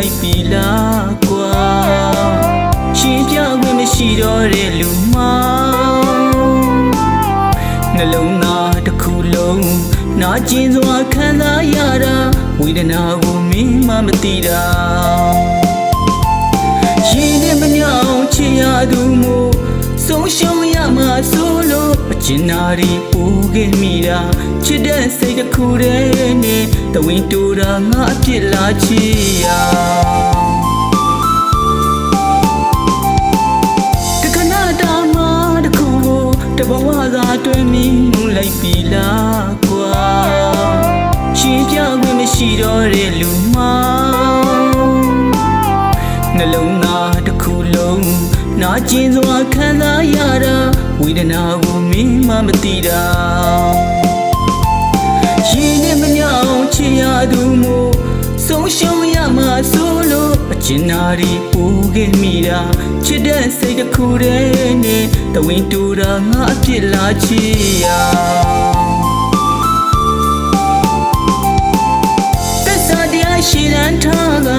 လိုက်ပြီလားကွာရှင်ပြခွင့်မရှိတော့တဲ့လူမနှလုံးသားတစ်ခုလုံးနာကျင်စွာခံစားရတာဝေဒနာကိုမင်းမမသိတာရှင်နဲ့မညောင်ချစ်ရသူမို့ဆုံးရှုံးရမှာဆိုလို့အကျဉ်းနာရီပို့ခဲ့မိတာချစ်တဲ့စိတ်တစ်ခုတည်းနဲ့တဝင်းတူတာငါအပြစ်လားချစ်ရတခဏတာမှတစ်ခုကိုတဘဝသာတွင်မိလိုက်ပြီလားကွာရှင်ပြခွင့်မရှိတော့တဲ့လူမနှလုံးသားတစ်ခုလုံးနာကျင်စွာခံစားရတာဝေဒနာကိုမင်းမမသိတာရှင်နဲ့မညောင်ချစ်ရသူမို့ဆုံးရှုံးရမှာဆိုလို့အကျဉ်းနာရီပို့ခဲ့မိတာချစ်တဲ့စိတ်တစ်ခုတည်းနဲ့တဝင်းတူတာငါအပြစ်လားချစ်ရသစ္စာတရားရှိတန်ထားက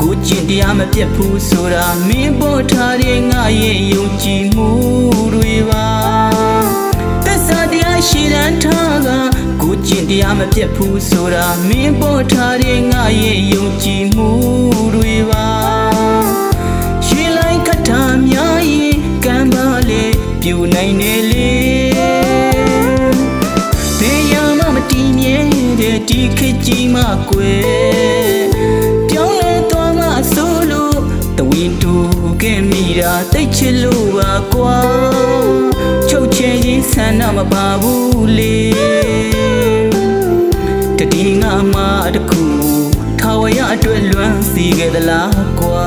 ကိုကျင့်တရားမပြတ်ဘူးဆိုတာမင်းပေါ်ထားတဲ့ငါရဲ့ယုံကြည်မှုတွေပါသစ္စာတရားရှိတန်ထားကကိုကျင့်တရားမပြတ်ဘူးဆိုတာမင်းပေါ်ထားတဲ့ငါရဲ့ယုံကြည်မှုတွေပါရှိလိုက်ခတ်တာများရင်ကံပါလေပြူနိုင်နေလေဘယ်ရမှမတည်မြဲတဲ့ဒီခေတ်ကြီးမှကွယ်ခဲ့မိတာတိတ်ချစ်လို့ပါကွာချုပ်ချယ်ရေးဆန္ဒမပါဘူးလေတတိငါမတခုထာဝရအတွက်လွမ်းစီခဲ့သလားကွာ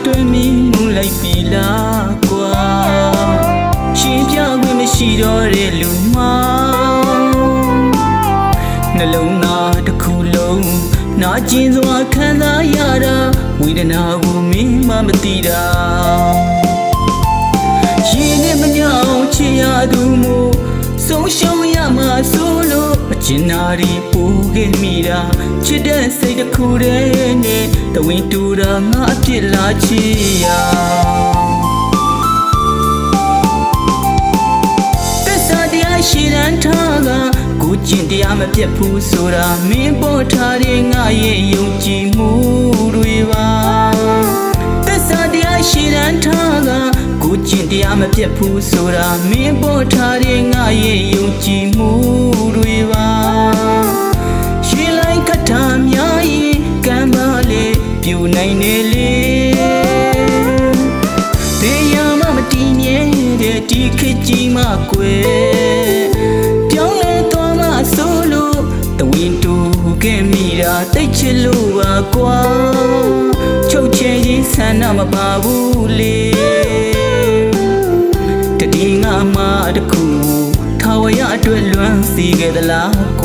တွင်မိလိုက်ပြီလားကွာရှင်ပြခွင့်မရှိတော့တဲ့လူမနှလုံးသားတစ်ခုလုံးနာကျင်စွာခံစားရတာဝေဒနာကိုမင်းမမသိတာရှင်နဲ့မညောင်ချစ်ရသူမို့ဆုံးရှုံးရမှာဆိုလို့အကျဉ်းနာရီပို့ခဲ့မိတာချစ်တဲ့စိတ်တစ်ခုတည်းနဲ့တဝင်းတူတာငါအပြစ်လားချစ်ရသစ္စာတရားရှိတန်ထားကကိုကျင့်တရားမပြတ်ဘူးဆိုတာမင်းပေါ်ထားတဲ့ငါရဲ့ယုံကြည်မှုတွေပါသစ္စာတရားရှိတန်ထားကကိုကျင့်တရားမပြတ်ဘူးဆိုတာမင်းပေါ်ထားတဲ့ငါရဲ့ယုံကြည်မှုတွေပါရှိလိုက်ခတ်တာများရင်ကံပါလေပြူနိုင်နေလေဘယ်ရမှမတည်မြဲတဲ့ဒီခေတ်ကြီးမှကွယ်ပြောင်းလဲသွားမှဆိုလို့တဝင်းတူခဲ့မိတာတိတ်ချစ်လို့ပါကွာချုပ်ချယ်ရေးဆန္ဒမပါဘူးလေတတိငါမတခုထာဝရအတွက်လွမ်းစီခဲ့သလား